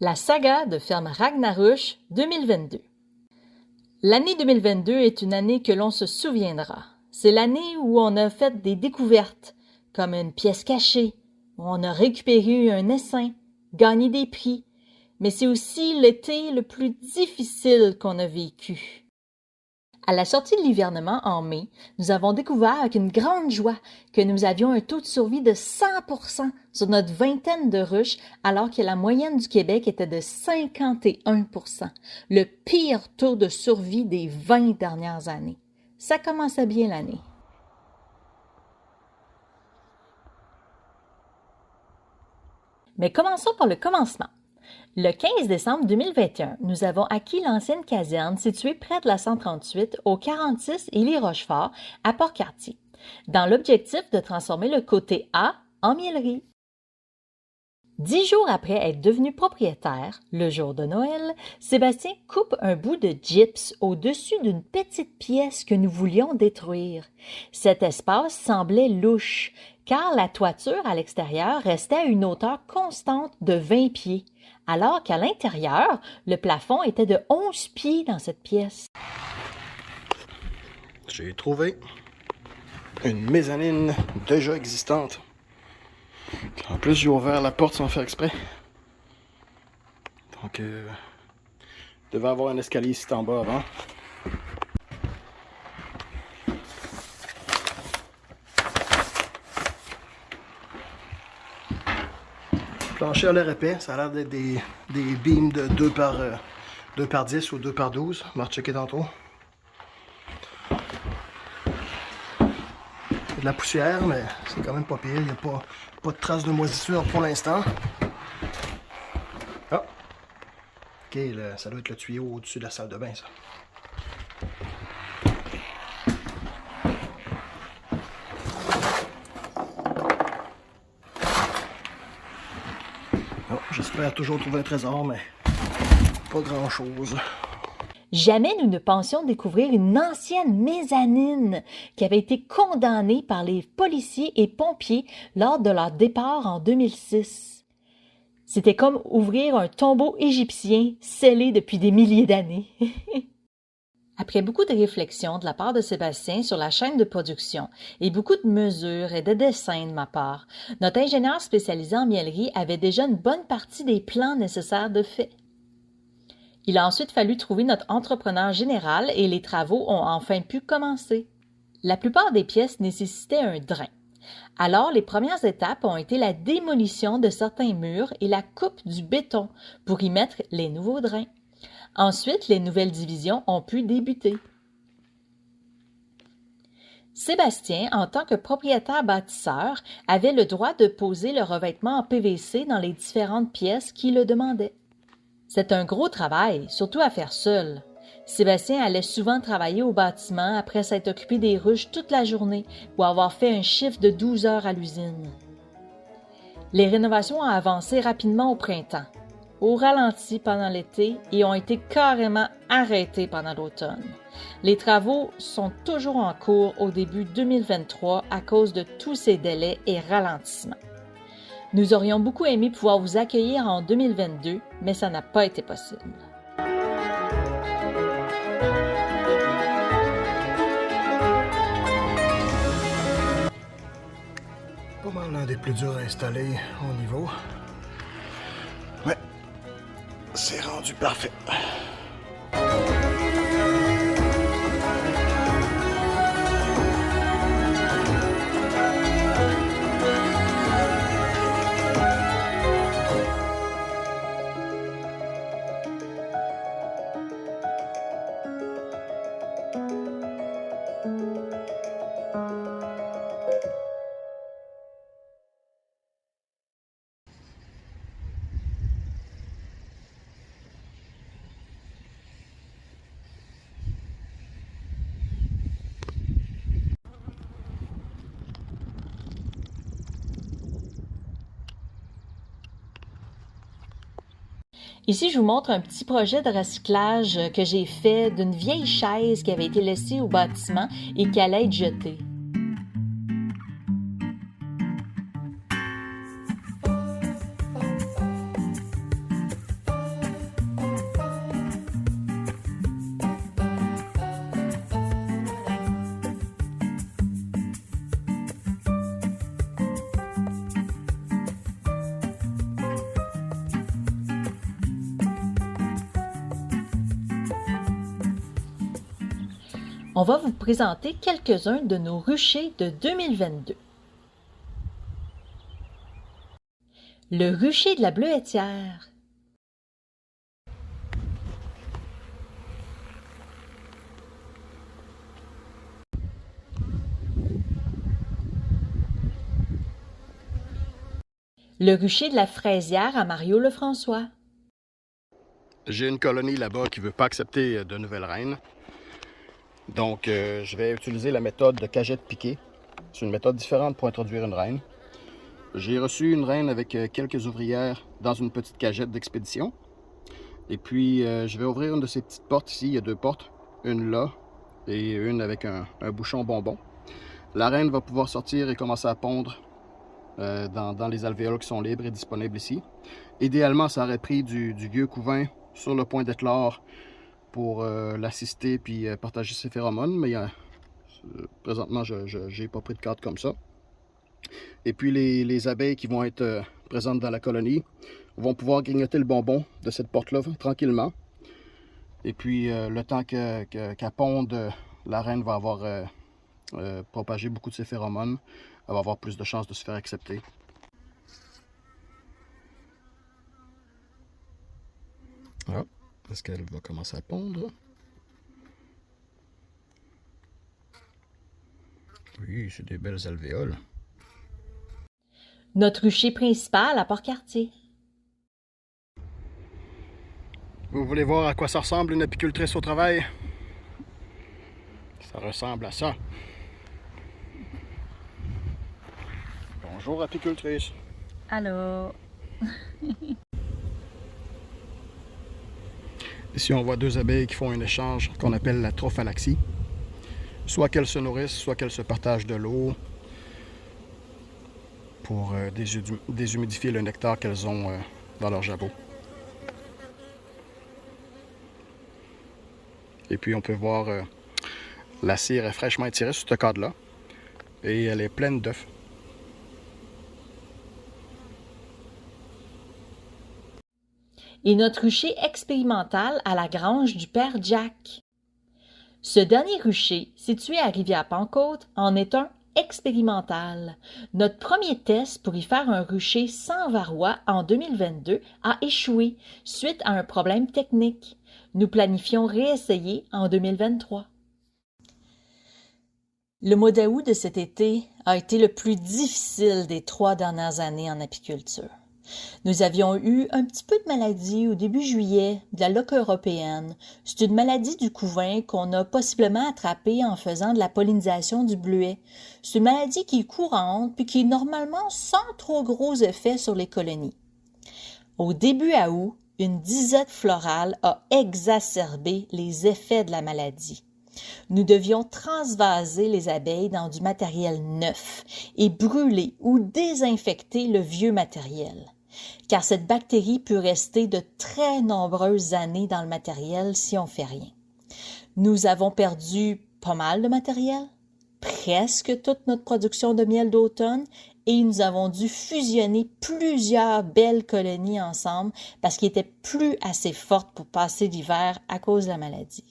La saga de Ferme Ragnarush 2022. L'année 2022 est une année que l'on se souviendra. C'est l'année où on a fait des découvertes, comme une pièce cachée, où on a récupéré un essaim, gagné des prix, mais c'est aussi l'été le plus difficile qu'on a vécu. À la sortie de l'hivernement en mai, nous avons découvert avec une grande joie que nous avions un taux de survie de 100% sur notre vingtaine de ruches, alors que la moyenne du Québec était de 51%, le pire taux de survie des 20 dernières années. Ça commençait bien l'année. Mais commençons par le commencement. Le 15 décembre 2021, nous avons acquis l'ancienne caserne située près de la 138 au 46 Élie-Rochefort à Port-Cartier, dans l'objectif de transformer le côté A en miellerie. 10 jours après être devenu propriétaire, le jour de Noël, Sébastien coupe un bout de gypse au-dessus d'une petite pièce que nous voulions détruire. Cet espace semblait louche, car la toiture à l'extérieur restait à une hauteur constante de 20 pieds, alors qu'à l'intérieur, le plafond était de 11 pieds dans cette pièce. J'ai trouvé une mezzanine déjà existante. En plus, j'ai ouvert la porte sans faire exprès. Donc, il devait avoir un escalier ici en bas avant. Le plancher a l'air épais. Ça a l'air d'être des beams de 2 par 10 ou 2 par 12. On va rechecker tantôt. De la poussière, mais c'est quand même pas pire. Il n'y a pas de traces de moisissure pour l'instant. Ah! Ok, ça doit être le tuyau au-dessus de la salle de bain, ça. Oh, j'espère toujours trouver un trésor, mais pas grand-chose. Jamais nous ne pensions découvrir une ancienne mezzanine qui avait été condamnée par les policiers et pompiers lors de leur départ en 2006. C'était comme ouvrir un tombeau égyptien scellé depuis des milliers d'années. Après beaucoup de réflexions de la part de Sébastien sur la chaîne de production et beaucoup de mesures et de dessins de ma part, notre ingénieur spécialisé en miellerie avait déjà une bonne partie des plans nécessaires de fait. Il a ensuite fallu trouver notre entrepreneur général et les travaux ont enfin pu commencer. La plupart des pièces nécessitaient un drain. Alors, les premières étapes ont été la démolition de certains murs et la coupe du béton pour y mettre les nouveaux drains. Ensuite, les nouvelles divisions ont pu débuter. Sébastien, en tant que propriétaire bâtisseur, avait le droit de poser le revêtement en PVC dans les différentes pièces qui le demandaient. C'est un gros travail, surtout à faire seul. Sébastien allait souvent travailler au bâtiment après s'être occupé des ruches toute la journée ou avoir fait un chiffre de 12 heures à l'usine. Les rénovations ont avancé rapidement au printemps, au ralenti pendant l'été et ont été carrément arrêtées pendant l'automne. Les travaux sont toujours en cours au début 2023 à cause de tous ces délais et ralentissements. Nous aurions beaucoup aimé pouvoir vous accueillir en 2022, mais ça n'a pas été possible. Pas mal l'un des plus durs à installer au niveau. Ouais, c'est rendu parfait. Ici, je vous montre un petit projet de recyclage que j'ai fait d'une vieille chaise qui avait été laissée au bâtiment et qui allait être jetée. On va vous présenter quelques-uns de nos ruchers de 2022. Le rucher de la Bleuetière. Le rucher de la Fraisière à Mario-Lefrançois. J'ai une colonie là-bas qui ne veut pas accepter de nouvelles reines. Donc, je vais utiliser la méthode de cagette piquée. C'est une méthode différente pour introduire une reine. J'ai reçu une reine avec quelques ouvrières dans une petite cagette d'expédition. Et puis, je vais ouvrir une de ces petites portes ici. Il y a 2 portes. Une là et une avec un bouchon bonbon. La reine va pouvoir sortir et commencer à pondre dans les alvéoles qui sont libres et disponibles ici. Idéalement, ça aurait pris du vieux couvain sur le point d'éclore pour l'assister puis partager ses phéromones, mais présentement, je n'ai pas pris de cadre comme ça. Et puis les abeilles qui vont être présentes dans la colonie vont pouvoir grignoter le bonbon de cette porte-là tranquillement. Et puis le temps qu'elle ponde, la reine va avoir propagé beaucoup de ses phéromones. Elle va avoir plus de chances de se faire accepter. Ah, est-ce qu'elle va commencer à pondre? Oui, c'est des belles alvéoles. Notre rucher principal à Port-Cartier. Vous voulez voir à quoi ça ressemble une apicultrice au travail? Ça ressemble à ça. Bonjour apicultrice. Allô? Ici, on voit 2 abeilles qui font un échange qu'on appelle la trophalaxie. Soit qu'elles se nourrissent, soit qu'elles se partagent de l'eau pour déshumidifier le nectar qu'elles ont dans leur jabot. Et puis, on peut voir la cire est fraîchement étirée sur ce cadre-là et elle est pleine d'œufs. Et notre rucher expérimental à la grange du Père Jack. Ce dernier rucher, situé à Rivière-Pentecôte, en est un expérimental. Notre premier test pour y faire un rucher sans varroa en 2022 a échoué suite à un problème technique. Nous planifions réessayer en 2023. Le mois d'août de cet été a été le plus difficile des 3 dernières années en apiculture. Nous avions eu un petit peu de maladie au début juillet, de la loque européenne. C'est une maladie du couvain qu'on a possiblement attrapée en faisant de la pollinisation du bleuet. C'est une maladie qui est courante puis qui est normalement sans trop gros effets sur les colonies. Au début août, une disette florale a exacerbé les effets de la maladie. Nous devions transvaser les abeilles dans du matériel neuf et brûler ou désinfecter le vieux matériel, car cette bactérie peut rester de très nombreuses années dans le matériel si on ne fait rien. Nous avons perdu pas mal de matériel, presque toute notre production de miel d'automne, et nous avons dû fusionner plusieurs belles colonies ensemble parce qu'elles n'étaient plus assez fortes pour passer l'hiver à cause de la maladie.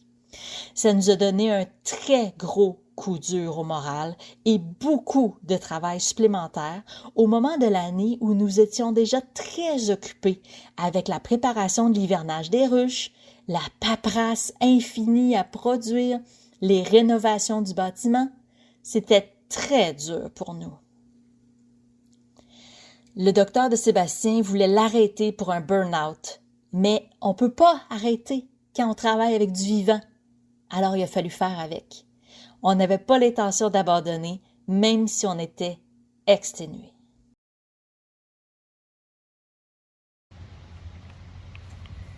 Ça nous a donné un très gros coup dur au moral et beaucoup de travail supplémentaire au moment de l'année où nous étions déjà très occupés avec la préparation de l'hivernage des ruches, la paperasse infinie à produire, les rénovations du bâtiment. C'était très dur pour nous. Le docteur de Sébastien voulait l'arrêter pour un burn-out, mais on ne peut pas arrêter quand on travaille avec du vivant. Alors il a fallu faire avec. On n'avait pas l'intention d'abandonner, même si on était exténué.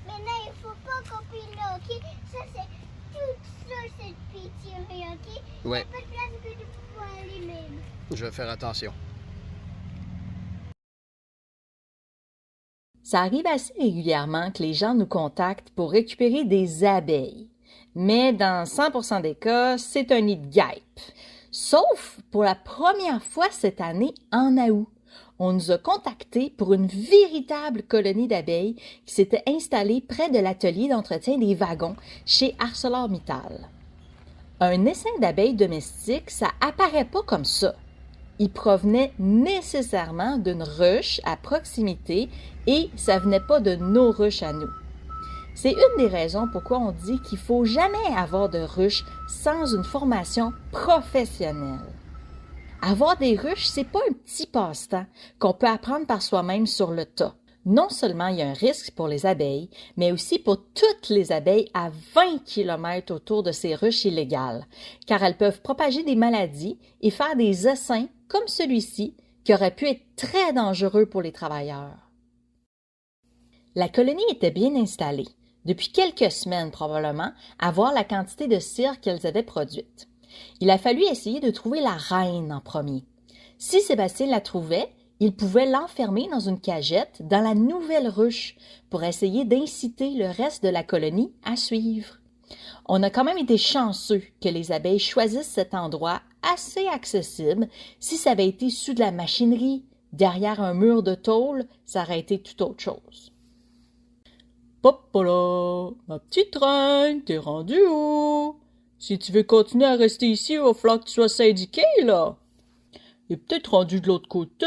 Maintenant, il ne faut pas couper là, OK? Ça, c'est tout ça, cette pitié, OK? Ouais. Il n'y a pas de place que tu peux aller même. Je vais faire attention. Ça arrive assez régulièrement que les gens nous contactent pour récupérer des abeilles. Mais dans 100% des cas, c'est un nid de guêpes. Sauf pour la première fois cette année en août. On nous a contactés pour une véritable colonie d'abeilles qui s'était installée près de l'atelier d'entretien des wagons chez ArcelorMittal. Un essaim d'abeilles domestiques, ça apparaît pas comme ça. Il provenait nécessairement d'une ruche à proximité et ça venait pas de nos ruches à nous. C'est une des raisons pourquoi on dit qu'il ne faut jamais avoir de ruche sans une formation professionnelle. Avoir des ruches, c'est pas un petit passe-temps qu'on peut apprendre par soi-même sur le tas. Non seulement il y a un risque pour les abeilles, mais aussi pour toutes les abeilles à 20 km autour de ces ruches illégales, car elles peuvent propager des maladies et faire des essaims comme celui-ci, qui aurait pu être très dangereux pour les travailleurs. La colonie était bien installée, depuis quelques semaines probablement, à voir la quantité de cire qu'elles avaient produite. Il a fallu essayer de trouver la reine en premier. Si Sébastien la trouvait, il pouvait l'enfermer dans une cagette dans la nouvelle ruche pour essayer d'inciter le reste de la colonie à suivre. On a quand même été chanceux que les abeilles choisissent cet endroit assez accessible. Si ça avait été sous de la machinerie, derrière un mur de tôle, ça aurait été tout autre chose. Popala, ma petite reine, t'es rendue où? Si tu veux continuer à rester ici, il va falloir que tu sois syndiqué, là. Il est peut-être rendu de l'autre côté.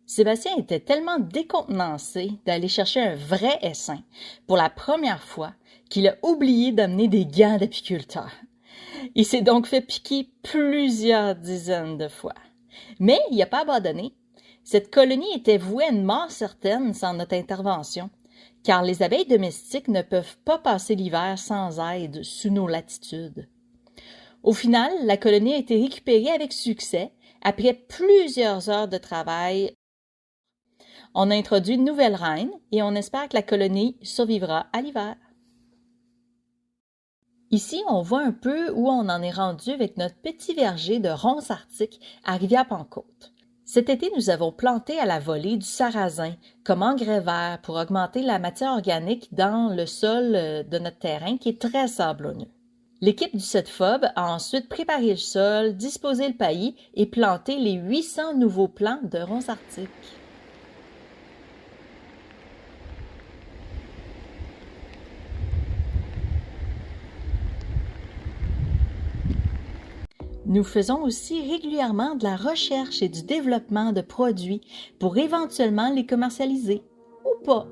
Sébastien était tellement décontenancé d'aller chercher un vrai essaim pour la première fois qu'il a oublié d'amener des gants d'apiculteur. Il s'est donc fait piquer plusieurs dizaines de fois. Mais il n'a pas abandonné. Cette colonie était vouée à une mort certaine sans notre intervention, car les abeilles domestiques ne peuvent pas passer l'hiver sans aide sous nos latitudes. Au final, la colonie a été récupérée avec succès après plusieurs heures de travail. On a introduit une nouvelle reine et on espère que la colonie survivra à l'hiver. Ici, on voit un peu où on en est rendu avec notre petit verger de ronces arctiques à Rivière-Pentecôte. Cet été, nous avons planté à la volée du sarrasin comme engrais vert pour augmenter la matière organique dans le sol de notre terrain qui est très sablonneux. L'équipe du CETFOB a ensuite préparé le sol, disposé le paillis et planté les 800 nouveaux plants de ronces arctiques. Nous faisons aussi régulièrement de la recherche et du développement de produits pour éventuellement les commercialiser, ou pas.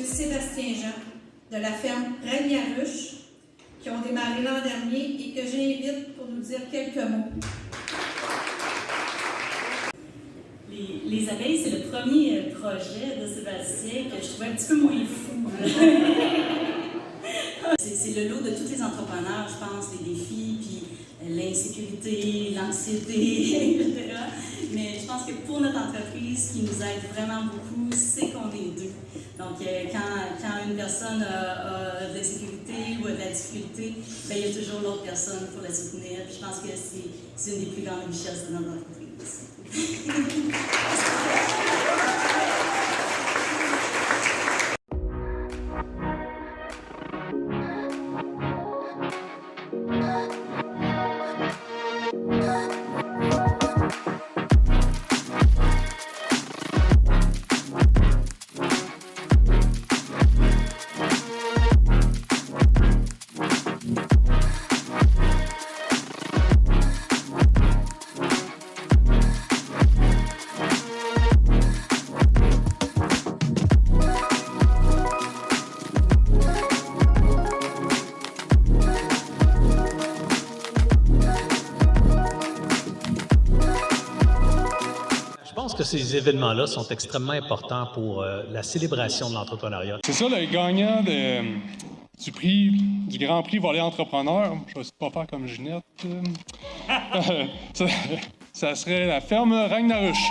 Sébastien Jean de la ferme Ragnaruche qui ont démarré l'an dernier et que j'invite pour nous dire quelques mots. Les abeilles, c'est le premier projet de Sébastien que je trouvais un petit peu moins fou. C'est le lot de tous les entrepreneurs, je pense, les défis, puis l'insécurité, l'anxiété, etc. Mais je pense que pour notre entreprise, ce qui nous aide vraiment beaucoup, c'est qu'on est deux. Donc, quand une personne a de l'insécurité ou a de la difficulté, bien, il y a toujours l'autre personne pour la soutenir. Puis je pense que c'est une des plus grandes richesses de notre entreprise. pense que ces événements-là sont extrêmement importants pour la célébration de l'entrepreneuriat. C'est ça, le gagnant du Grand Prix Volley Entrepreneur. Je vais pas faire comme Ginette. Ça serait la ferme Ragnarush.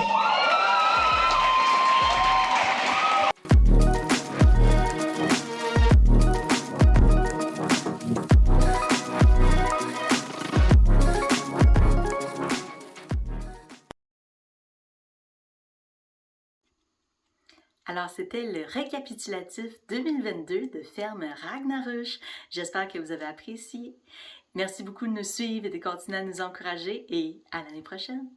Alors, c'était le récapitulatif 2022 de Ferme Ragnarush. J'espère que vous avez apprécié. Merci beaucoup de nous suivre et de continuer à nous encourager et à l'année prochaine.